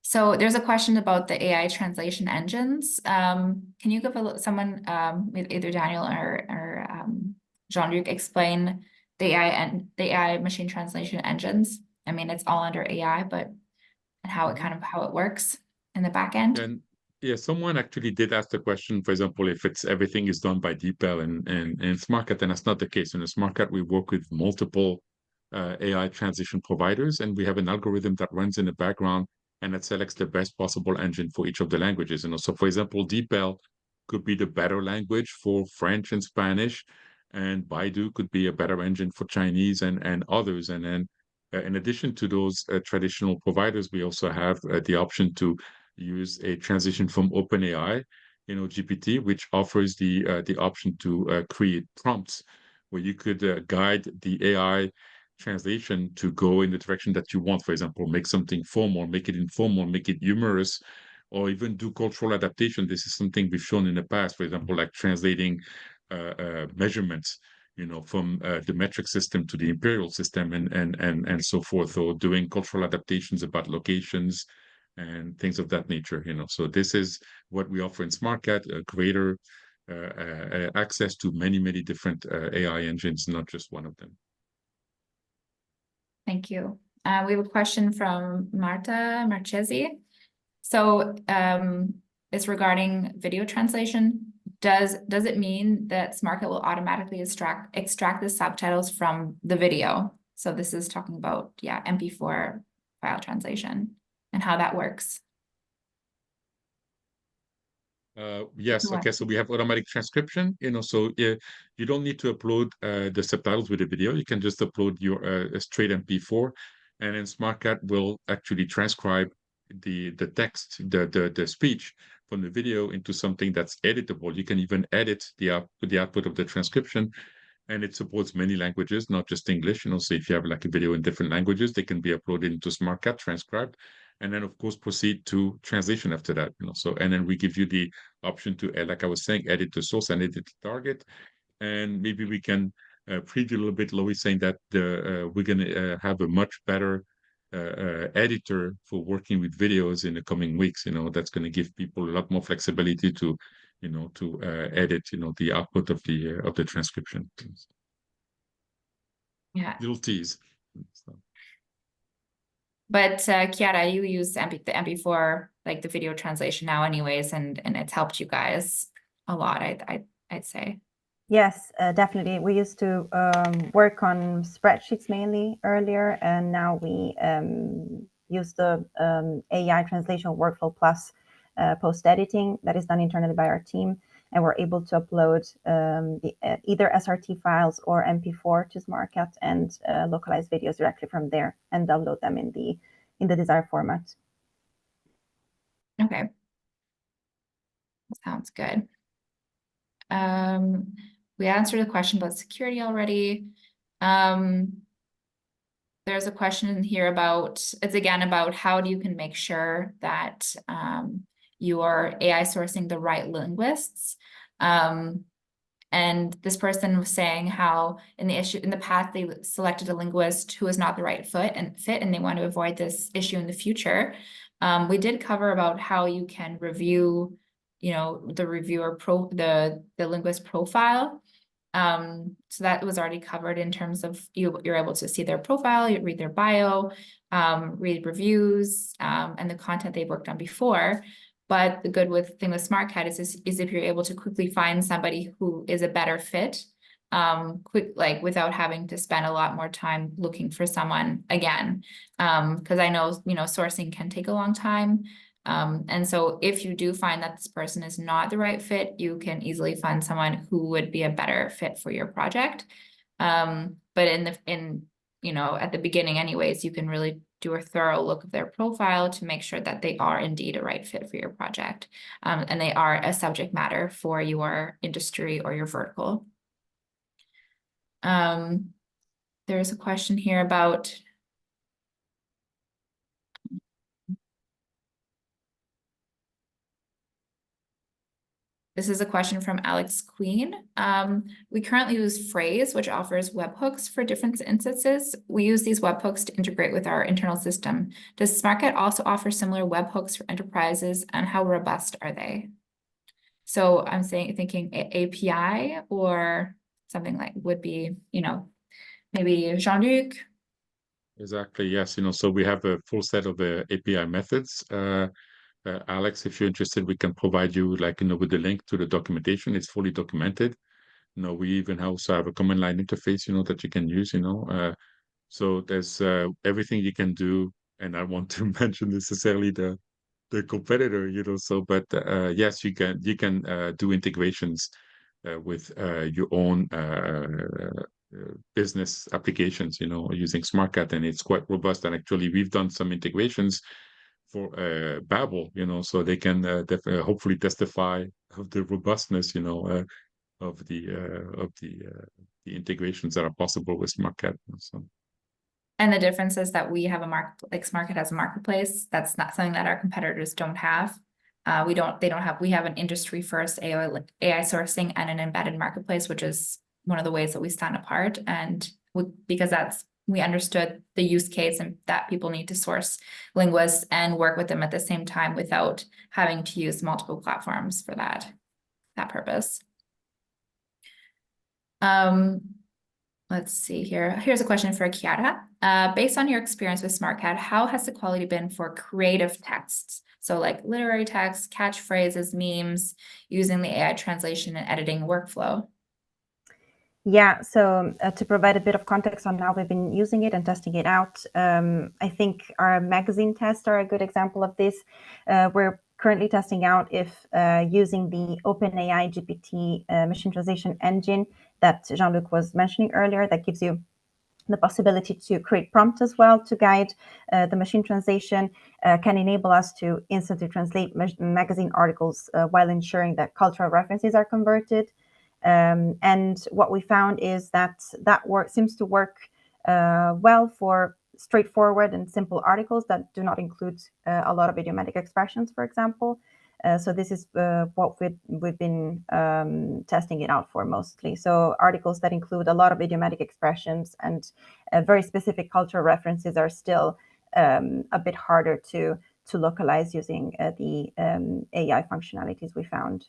So there's a question about the AI translation engines. Can you give someone, either Daniel or Jean-Luc, explain the AI and the AI machine translation engines? I mean, it's all under AI, but and how it works in the back end. And yeah, someone actually did ask the question, for example, if everything is done by DeepL and Smartcat, and that's not the case. In Smartcat, we work with multiple AI transition providers, and we have an algorithm that runs in the background and that selects the best possible engine for each of the languages. So, for example, DeepL could be the better language for French and Spanish, and Baidu could be a better engine for Chinese and others. And then, in addition to those traditional providers, we also have the option to use a transition from OpenAI, GPT, which offers the option to create prompts where you could guide the AI translation to go in the direction that you want. For example, make something formal, make it informal, make it humorous, or even do cultural adaptation. This is something we've shown in the past, for example, like translating measurements, from the metric system to the imperial system and so forth, or doing cultural adaptations about locations and things of that nature. So this is what we offer in Smartcat, a greater access to many, many different AI engines, not just one of them. Thank you. We have a question from Marta Marchesi. So it's regarding video translation. Does it mean that Smartcat will automatically extract the subtitles from the video? So this is talking about, MP4 file translation and how that works. Yes. Okay. So we have automatic transcription. So you don't need to upload the subtitles with the video. You can just upload your straight MP4, and then Smartcat will actually transcribe the text, the speech from the video into something that's editable. You can even edit the output of the transcription, and it supports many languages, not just English. So if you have a video in different languages, they can be uploaded into Smartcat, transcribed, and then of course proceed to translation after that. So and then we give you the option to, like I was saying, edit the source and edit the target, and maybe we can preview a little bit. Lois saying that we're going to have a much better editor for working with videos in the coming weeks. That's going to give people a lot more flexibility to edit the output of the transcription. Yeah. Little tease. But Chiara, you use the MP4, like the video translation now anyways, and it's helped you guys a lot, I'd say. Yes, definitely. We used to work on spreadsheets mainly earlier, and now we use the AI translation workflow plus post-editing that is done internally by our team, and we're able to upload either SRT files or MP4 to Smartcat and localize videos directly from there and download them in the desired format. Okay. Sounds good. We answered a question about security already. There's a question here it's again about how you can make sure that you are AI sourcing the right linguists. And this person was saying how in the past they selected a linguist who was not the right fit, and they want to avoid this issue in the future. We did cover about how you can review, the reviewer the linguist profile. So that was already covered in terms of you're able to see their profile, you read their bio, read reviews, and the content they've worked on before. But the good thing with Smartcat is if you're able to quickly find somebody who is a better fit, without having to spend a lot more time looking for someone again. Because I know, sourcing can take a long time. And so if you do find that this person is not the right fit, you can easily find someone who would be a better fit for your project. But at the beginning anyways, you can really do a thorough look of their profile to make sure that they are indeed a right fit for your project. And they are a subject matter for your industry or your vertical. There's a question here about this is a question from Alex Queen. We currently use Phrase, which offers webhooks for different instances. We use these webhooks to integrate with our internal system. Does Smartcat also offer similar webhooks for enterprises, and how robust are they? So I'm thinking API or something like would be, maybe Jean-Luc. Exactly, yes. So we have a full set of API methods. Alex, if you're interested, we can provide you with the link to the documentation. It's fully documented. We even also have a command line interface, that you can use, so there's everything you can do. And I want to mention necessarily the competitor, but yes, you can do integrations with your own business applications, using Smartcat, and it's quite robust. And actually, we've done some integrations for Babel, so they can hopefully testify of the robustness, of the integrations that are possible with Smartcat. So. And the difference is that we have Smartcat has a marketplace. That's not something that our competitors don't have. We have an industry first AI sourcing and an embedded marketplace, which is one of the ways that we stand apart. And because we understood the use case and that people need to source linguists and work with them at the same time without having to use multiple platforms for that purpose. Let's see here. Here's a question for Chiara. Based on your experience with Smartcat, how has the quality been for creative texts? So like literary text, catchphrases, memes, using the AI translation and editing workflow? Yeah, so to provide a bit of context on how we've been using it and testing it out, I think our magazine tests are a good example of this. We're currently testing out if using the OpenAI GPT machine translation engine that Jean-Luc was mentioning earlier, that gives you the possibility to create prompts as well to guide the machine translation, can enable us to instantly translate magazine articles while ensuring that cultural references are converted. And what we found is that work seems to work well for straightforward and simple articles that do not include a lot of idiomatic expressions, for example. So this is what we've been testing it out for mostly. So articles that include a lot of idiomatic expressions and very specific cultural references are still a bit harder to localize using the AI functionalities we found.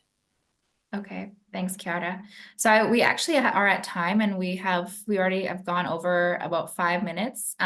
Okay, thanks, Chiara. So we actually are at time, and we already have gone over about 5 minutes.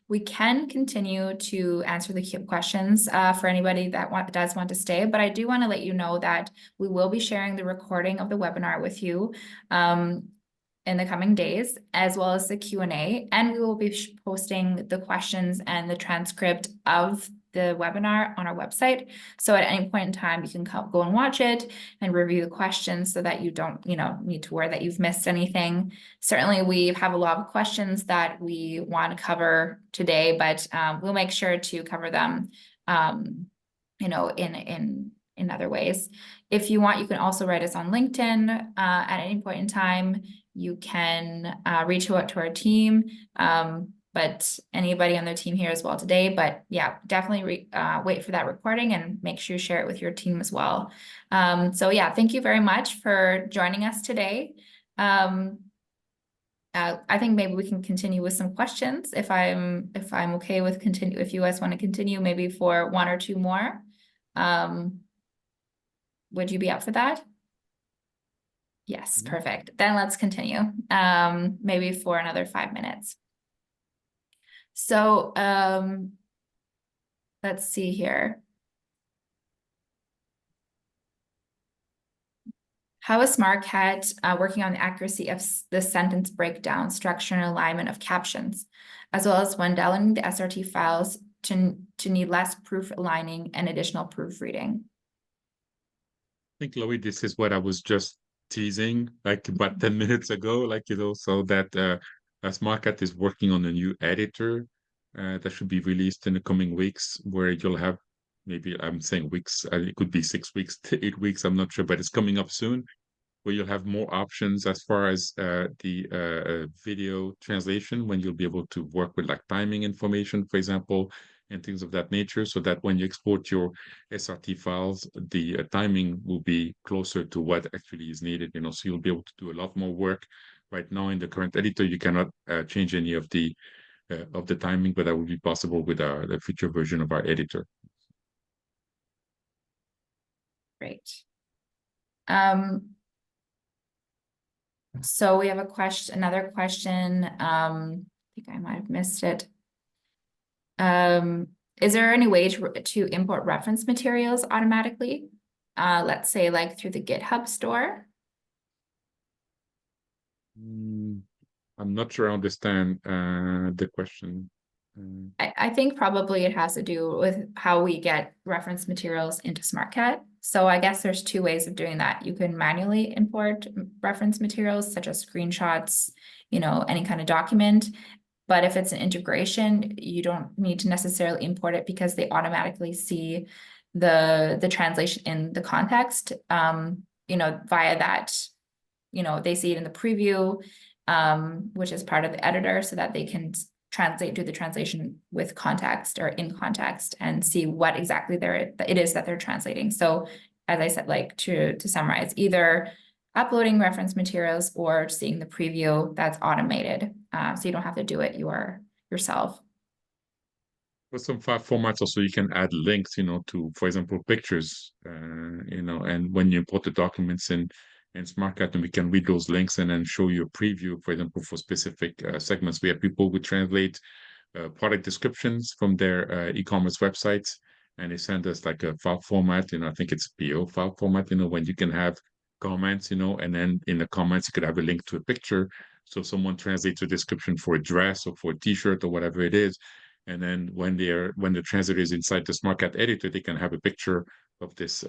We can continue to answer the questions for anybody that does want to stay, but I do want to let you know that we will be sharing the recording of the webinar with you in the coming days, as well as the Q&A, and we will be posting the questions and the transcript of the webinar on our website. So at any point in time, you can go and watch it and review the questions so that you don't, need to worry that you've missed anything. Certainly, we have a lot of questions that we want to cover today, but we'll make sure to cover them, in other ways. If you want, you can also write us on LinkedIn at any point in time. You can reach out to our team. But anybody on their team here as well today. But yeah, definitely wait for that recording and make sure you share it with your team as well. So yeah, thank you very much for joining us today. I think maybe we can continue with some questions if I'm okay with continue. If you guys want to continue, maybe for 1 or 2 more. Would you be up for that? Yes, perfect. Then let's continue. Maybe for another 5 minutes. So let's see here. How is Smartcat working on the accuracy of the sentence breakdown, structure, and alignment of captions, as well as when downloading the SRT files to need less proof aligning and additional proofreading? I think, Chloe, this is what I was just teasing like about 10 minutes ago, so that Smartcat is working on a new editor that should be released in the coming weeks, where you'll have, maybe I'm saying weeks, it could be 6 weeks to 8 weeks, I'm not sure, but it's coming up soon, where you'll have more options as far as the video translation, when you'll be able to work with like timing information, for example, and things of that nature, so that when you export your SRT files, the timing will be closer to what actually is needed, so you'll be able to do a lot more work. Right now in the current editor, you cannot change any of the timing, but that will be possible with the future version of our editor. Great. So we have another question. I think I might have missed it. Is there any way to import reference materials automatically? Let's say like through the GitHub store? I'm not sure I understand the question. I think probably it has to do with how we get reference materials into Smartcat. So I guess there's 2 ways of doing that. You can manually import reference materials such as screenshots, any kind of document. But if it's an integration, you don't need to necessarily import it because they automatically see the translation in the context, via that, they see it in the preview, which is part of the editor, so that they can do the translation with context or in context and see what exactly it is that they're translating. So as I said, like to summarize, either uploading reference materials or seeing the preview that's automated. So you don't have to do it yourself. With some file formats also, you can add links, to, for example, pictures, and when you import the documents in Smartcat, and we can read those links and then show you a preview, for example, for specific segments. We have people who translate product descriptions from their e-commerce websites, and they send us like a file format, I think it's PO file format, when you can have comments, and then in the comments, you could have a link to a picture. So someone translates a description for a dress or for a t-shirt or whatever it is. And then when the translator is inside the Smartcat editor, they can have a picture of this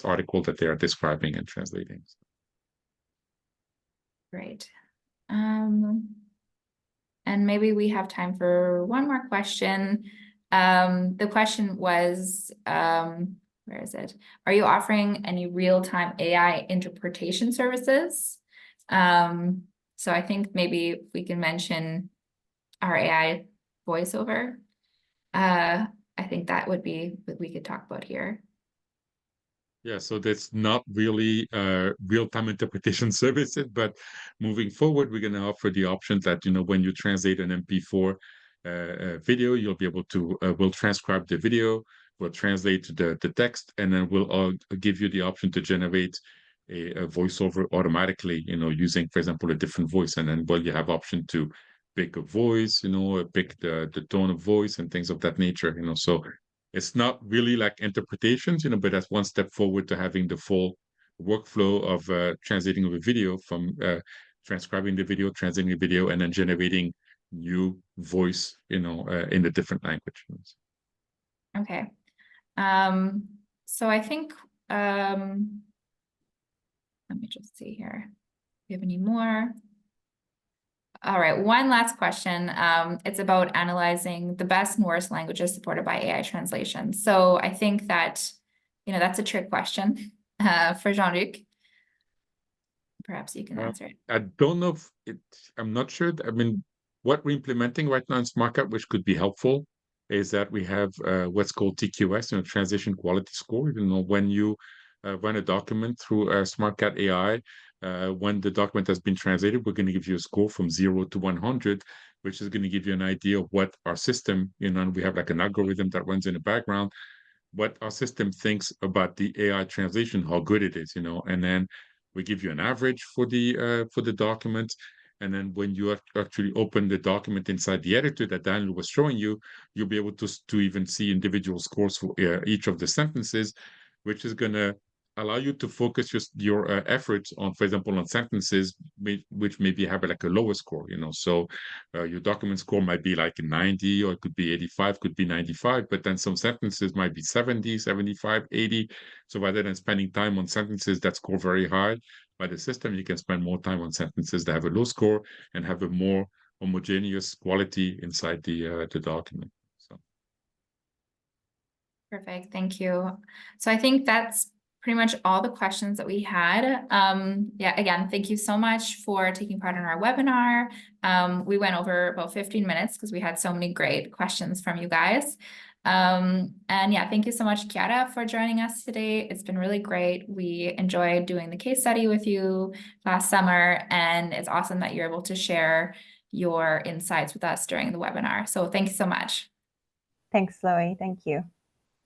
article that they are describing and translating. Great. And maybe we have time for one more question. The question was, where is it? Are you offering any real-time AI interpretation services? So I think maybe we can mention our AI voiceover, I think that would be what we could talk about here. Yeah, so that's not really real-time interpretation services, but moving forward, we're going to offer the option that, when you translate an MP4 video, you'll be able to, we'll transcribe the video, we'll translate the text, and then we'll give you the option to generate a voiceover automatically, using, for example, a different voice. And then, you have option to pick a voice, pick the tone of voice and things of that nature, so it's not really like interpretations, but that's one step forward to having the full workflow of translating of a video from transcribing the video, translating the video, and then generating new voice, in the different languages. Okay. So I think, let me just see here. Do you have any more? All right, one last question. It's about analyzing the best and worst languages supported by AI translation. So I think that, that's a trick question for Jean-Luc. Perhaps you can answer it. I don't know if I'm not sure. I mean, what we're implementing right now in Smartcat, which could be helpful, is that we have what's called TQS, translation quality score. When you run a document through Smartcat AI, when the document has been translated, we're going to give you a score from 0 to 100, which is going to give you an idea of what our system, and we have like an algorithm that runs in the background, what our system thinks about the AI translation, how good it is, and then we give you an average for the document. And then when you actually open the document inside the editor that Daniel was showing you, you'll be able to even see individual scores for each of the sentences, which is going to allow you to focus your efforts on, for example, on sentences which maybe have like a lower score, so your document score might be like 90, or it could be 85, could be 95, but then some sentences might be 70, 75, 80. So rather than spending time on sentences that score very high by the system, you can spend more time on sentences that have a low score and have a more homogeneous quality inside the document. So. Perfect, thank you. So I think that's pretty much all the questions that we had. Yeah, again, thank you so much for taking part in our webinar. We went over about 15 minutes because we had so many great questions from you guys. And yeah, thank you so much, Chiara, for joining us today. It's been really great. We enjoyed doing the case study with you last summer, and it's awesome that you're able to share your insights with us during the webinar. So thank you so much. Thanks, Chloe. Thank you.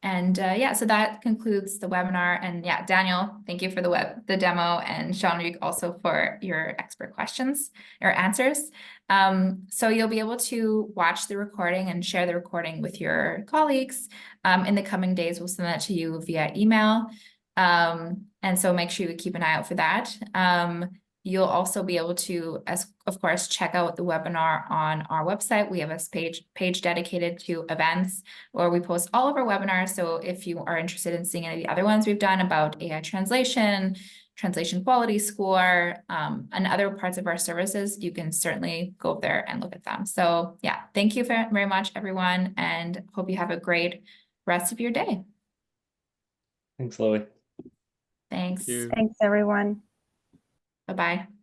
And yeah, so that concludes the webinar. And yeah, Daniel, thank you for the demo, and Jean-Luc also for your expert questions or answers. So you'll be able to watch the recording and share the recording with your colleagues. In the coming days, we'll send that to you via email. And so make sure you keep an eye out for that. You'll also be able to, of course, check out the webinar on our website. We have a page dedicated to events where we post all of our webinars. So if you are interested in seeing any of the other ones we've done about AI translation, translation quality score, and other parts of our services, you can certainly go there and look at them. So yeah, thank you very much, everyone, and hope you have a great rest of your day. Thanks, Chloe. Thanks. Thanks, everyone. Bye-bye.